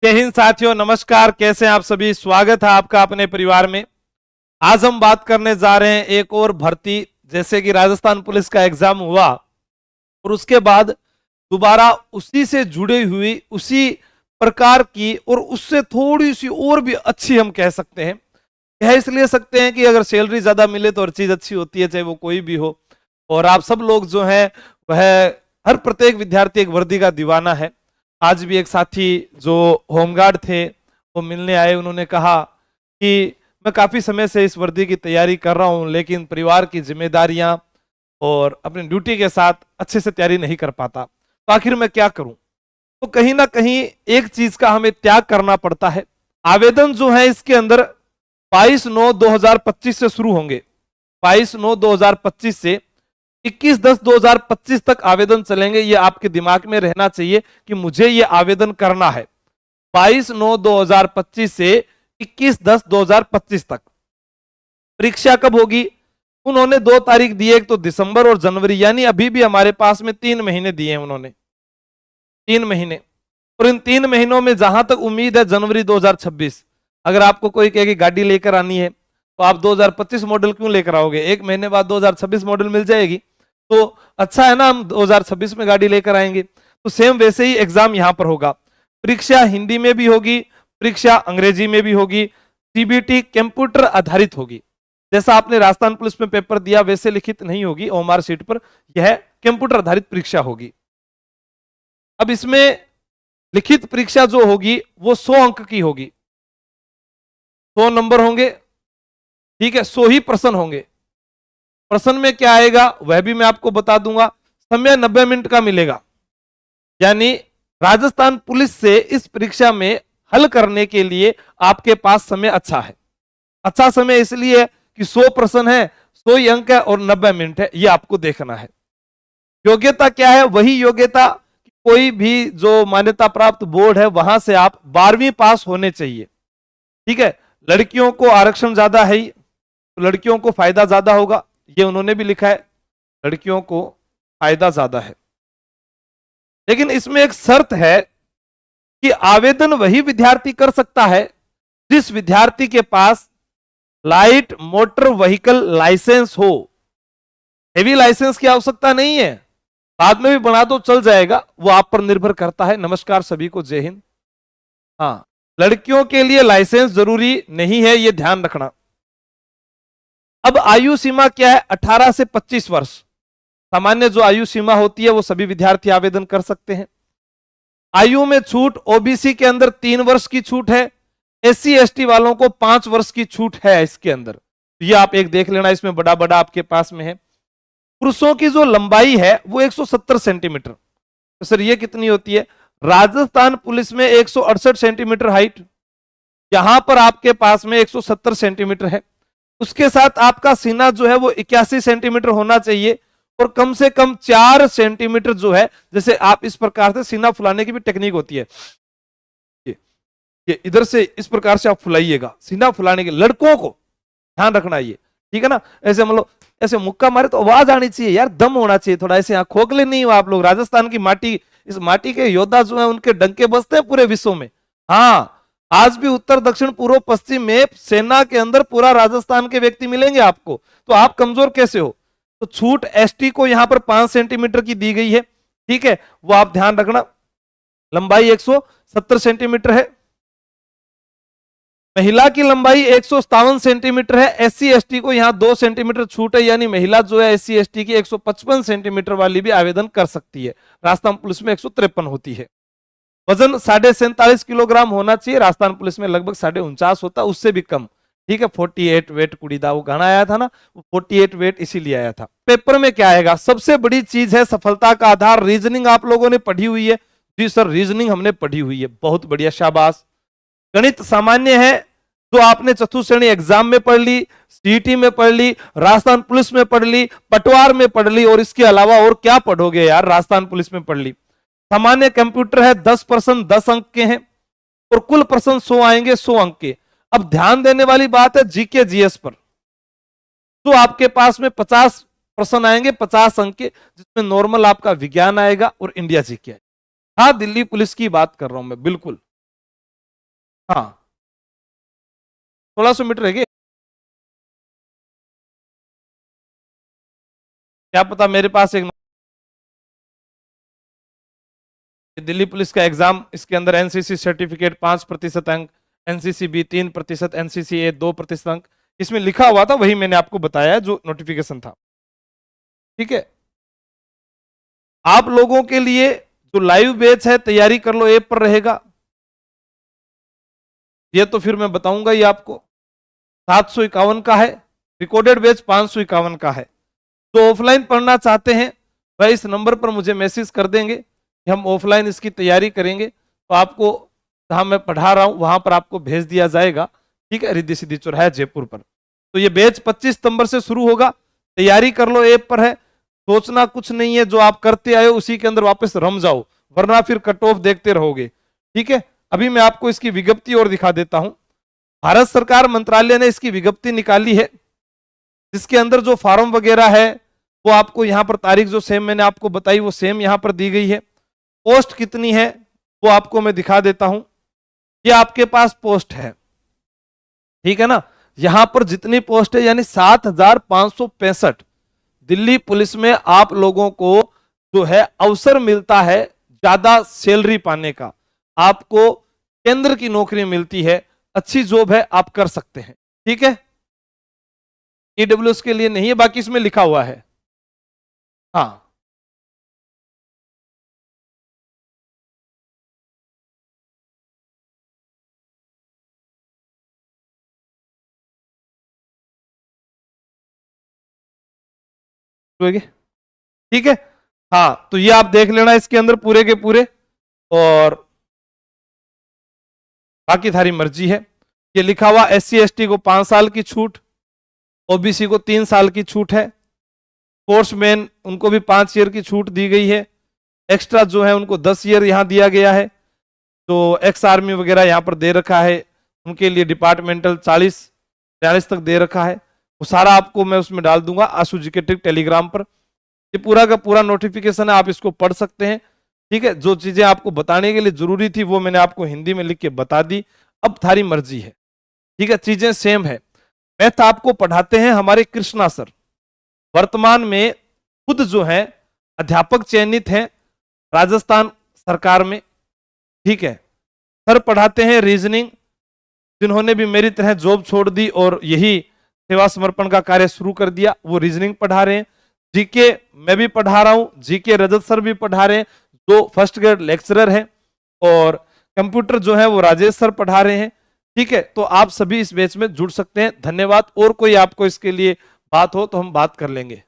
जय हिंद साथियों, नमस्कार। कैसे हैं आप सभी? स्वागत है आपका अपने परिवार में। आज हम बात करने जा रहे हैं एक और भर्ती, जैसे कि राजस्थान पुलिस का एग्जाम हुआ और उसके बाद दोबारा उसी से जुड़ी हुई उसी प्रकार की और उससे थोड़ी सी और भी अच्छी हम कह सकते हैं। कह इसलिए सकते हैं कि अगर सैलरी ज्यादा मिले तो हर चीज अच्छी होती है, चाहे वो कोई भी हो। और आप सब लोग जो हैं वह हर प्रत्येक विद्यार्थी एक वर्दी का दीवाना है। आज भी एक साथी जो होमगार्ड थे वो मिलने आए, उन्होंने कहा कि मैं काफी समय से इस वर्दी की तैयारी कर रहा हूं, लेकिन परिवार की जिम्मेदारियां और अपनी ड्यूटी के साथ अच्छे से तैयारी नहीं कर पाता, तो आखिर मैं क्या करूं। तो कहीं ना कहीं एक चीज का हमें त्याग करना पड़ता है। आवेदन जो है इसके अंदर 22/9/2025 से शुरू होंगे। 22/9/2025 से 21/10/2025 तक आवेदन चलेंगे। ये आपके दिमाग में रहना चाहिए कि मुझे ये आवेदन करना है। 22/9/2025 से 21/10/2025 तक। परीक्षा कब होगी? उन्होंने 2 तारीख दी है, एक तो दिसंबर और जनवरी, यानी अभी भी हमारे पास में 3 महीने दिए हैं उन्होंने, 3 महीने। और इन 3 महीनों में जहां तक उम्मीद है जनवरी 2026। अगर आपको कोई कहे कि गाड़ी लेकर आनी है तो आप 2025 मॉडल क्यों लेकर आओगे? 1 महीने बाद 2026 मॉडल मिल जाएगी, तो अच्छा है ना, हम 2026 में गाड़ी लेकर आएंगे। तो सेम वैसे ही एग्जाम यहां पर होगा। परीक्षा हिंदी में भी होगी, परीक्षा अंग्रेजी में भी होगी। सीबीटी कंप्यूटर आधारित होगी। जैसा आपने राजस्थान पुलिस में पेपर दिया वैसे लिखित नहीं होगी ओएमआर शीट पर, यह कंप्यूटर आधारित परीक्षा होगी। अब इसमें लिखित परीक्षा जो होगी वो 100 अंक की होगी, 100 नंबर होंगे, ठीक है। 100 ही प्रश्न होंगे। प्रश्न में क्या आएगा वह भी मैं आपको बता दूंगा। समय 90 मिनट का मिलेगा, यानी राजस्थान पुलिस से इस परीक्षा में हल करने के लिए आपके पास समय अच्छा है। अच्छा समय इसलिए कि 100 प्रश्न है, 100 ही अंक है और 90 मिनट है, यह आपको देखना है। योग्यता क्या है? वही योग्यता कोई भी जो मान्यता प्राप्त बोर्ड है वहां से आप 12वीं पास होने चाहिए, ठीक है। लड़कियों को आरक्षण ज्यादा है, तो लड़कियों को फायदा ज्यादा होगा, ये उन्होंने भी लिखा है, लड़कियों को फायदा ज्यादा है। लेकिन इसमें एक शर्त है कि आवेदन वही विद्यार्थी कर सकता है जिस विद्यार्थी के पास लाइट मोटर व्हीकल लाइसेंस हो। हेवी लाइसेंस की आवश्यकता नहीं है, बाद में भी बना दो चल जाएगा, वो आप पर निर्भर करता है। नमस्कार सभी को, जय हिंद। हाँ, लड़कियों के लिए लाइसेंस जरूरी नहीं है, ये ध्यान रखना। अब आयु सीमा क्या है? 18 से 25 वर्ष सामान्य जो आयु सीमा होती है वो सभी विद्यार्थी आवेदन कर सकते हैं। आयु में छूट, ओबीसी के अंदर 3 वर्ष की छूट है, एससी एसटी वालों को 5 वर्ष की छूट है इसके अंदर। तो ये आप एक देख लेना, इसमें बड़ा बड़ा आपके पास में है। पुरुषों की जो लंबाई है वो 170 सेंटीमीटर। तो सर ये कितनी होती है? राजस्थान पुलिस में 168 सेंटीमीटर हाइट, यहां पर आपके पास में 170 सेंटीमीटर है। उसके साथ आपका सीना जो है वो 81 सेंटीमीटर होना चाहिए और कम से कम 4 सेंटीमीटर जो है, जैसे आप इस प्रकार से सीना फुलाने की भी टेक्निक होती है, ये इधर से इस प्रकार से आप फुलाइएगा सीना फुलाने के। लड़कों को ध्यान रखना ये, ठीक है ना। ऐसे मतलब ऐसे मुक्का मारे तो आवाज आनी चाहिए यार, दम होना चाहिए थोड़ा, ऐसे यहाँ खोखले नहीं हो आप लोग। राजस्थान की माटी, इस माटी के योद्धा जो है उनके डंके बजते हैं पूरे विश्व में। हाँ, आज भी उत्तर दक्षिण पूर्व पश्चिम में सेना के अंदर पूरा राजस्थान के व्यक्ति मिलेंगे आपको, तो आप कमजोर कैसे हो? तो छूट एसटी को यहां पर 5 सेंटीमीटर की दी गई है, ठीक है, वो आप ध्यान रखना। लंबाई 170 सेंटीमीटर है। महिला की लंबाई 157 सेंटीमीटर है। एससी एसटी को यहां 2 सेंटीमीटर छूट है, यानी महिला जो है एससी एसटी की 155 सेंटीमीटर वाली भी आवेदन कर सकती है। राजस्थान पुलिस में 153 होती है। वजन 47.5 किलोग्राम होना चाहिए, राजस्थान पुलिस में लगभग 49.5 होता है, उससे भी कम, ठीक है। 48 वेट कुड़ीदा वो गाना आया था ना, वो 48 वेट इसीलिए आया था। पेपर में क्या आएगा? सबसे बड़ी चीज है सफलता का आधार। रीजनिंग आप लोगों ने पढ़ी हुई है? जी सर, रीजनिंग हमने पढ़ी हुई है, बहुत बढ़िया, शाबाश। गणित सामान्य है, जो आपने चतुर्थ श्रेणी एग्जाम में पढ़ ली, सीईटी में पढ़ ली, राजस्थान पुलिस में पढ़ ली, पटवार में पढ़ ली, और इसके अलावा और क्या पढ़ोगे यार, राजस्थान पुलिस में पढ़ ली। सामान्य कंप्यूटर है, 10 प्रश्न 10 अंक के हैं और कुल प्रश्न 100 आएंगे, 100 अंक के। अब ध्यान देने वाली बात है जीके जीएस पर, तो आपके पास में 50 प्रश्न आएंगे 50 अंक के, जिसमें नॉर्मल आपका विज्ञान आएगा और इंडिया जीके आएगा। हाँ, दिल्ली पुलिस की बात कर रहा हूं मैं, बिल्कुल। हाँ 1600 मीटर है क्या पता मेरे पास एक दिल्ली पुलिस का एग्जाम, इसके अंदर एनसीसी सर्टिफिकेट 5% अंक, एनसीसी बी 3%, एनसीसी ए 2% अंक, इसमें लिखा हुआ था, वही मैंने आपको बताया जो नोटिफिकेशन था। ठीक है, आप लोगों के लिए जो लाइव बैच है तैयारी कर लो ऐप पर रहेगा, ये तो फिर मैं बताऊंगा ही आपको। 751 का है, रिकॉर्डेड बैच 551 का है। तो ऑफलाइन पढ़ना चाहते हैं वह इस नंबर पर मुझे मैसेज कर देंगे कि हम ऑफलाइन इसकी तैयारी करेंगे, तो आपको जहां मैं पढ़ा रहा हूं वहां पर आपको भेज दिया जाएगा। ठीक है, रिद्धि सिद्धि चौराहा जयपुर पर। तो ये बैच 25 सितंबर से शुरू होगा, तैयारी कर लो ऐप पर है, सोचना कुछ नहीं है, जो आप करते आए उसी के अंदर वापस रम जाओ, वरना फिर कट ऑफ देखते रहोगे। ठीक है, अभी मैं आपको इसकी विज्ञप्ति और दिखा देता हूं। भारत सरकार मंत्रालय ने इसकी विज्ञप्ति निकाली है, जिसके अंदर जो फॉर्म वगैरह है वो आपको यहाँ पर तारीख जो सेम मैंने आपको बताई वो सेम यहाँ पर दी गई है। पोस्ट कितनी है वो आपको मैं दिखा देता हूं। ये आपके पास पोस्ट है, ठीक है ना, यहां पर जितनी पोस्ट है यानी 7565 दिल्ली पुलिस में आप लोगों को जो है अवसर मिलता है ज्यादा सैलरी पाने का, आपको केंद्र की नौकरी मिलती है, अच्छी जॉब है, आप कर सकते हैं। ठीक है, ईडब्ल्यूएस के लिए नहीं है, बाकी इसमें लिखा हुआ है। हाँ ठीक है, हाँ तो ये आप देख लेना इसके अंदर पूरे के पूरे, और बाकी थारी मर्जी है। ये लिखा हुआ SC ST को 5 साल की छूट, ओबीसी को 3 साल की छूट है, फोर्समैन उनको भी 5 ईयर की छूट दी गई है, एक्स्ट्रा जो है उनको 10 ईयर यहां दिया गया है, तो एक्स आर्मी वगैरह यहां पर दे रखा है, उनके लिए डिपार्टमेंटल 40-42 तक दे रखा है। वो सारा आपको मैं उसमें डाल दूंगा आशु जी के टेलीग्राम पर, ये पूरा का पूरा नोटिफिकेशन है, आप इसको पढ़ सकते हैं। ठीक है, जो चीजें आपको बताने के लिए जरूरी थी वो मैंने आपको हिंदी में लिख के बता दी, अब थारी मर्जी है। ठीक है, चीजें सेम है। मैथ आपको पढ़ाते हैं हमारे कृष्णा सर, वर्तमान में खुद जो है अध्यापक चयनित हैं राजस्थान सरकार में। ठीक है, सर पढ़ाते हैं रीजनिंग, जिन्होंने भी मेरी तरह जॉब छोड़ दी और यही सेवा समर्पण का कार्य शुरू कर दिया, वो रीजनिंग पढ़ा रहे हैं। जीके मैं भी पढ़ा रहा हूं, जीके रजत सर भी पढ़ा रहे हैं, जो फर्स्ट ग्रेड लेक्चरर हैं, और कंप्यूटर जो है वो राजेश सर पढ़ा रहे हैं। ठीक है, तो आप सभी इस बैच में जुड़ सकते हैं। धन्यवाद। और कोई आपको इसके लिए बात हो तो हम बात कर लेंगे।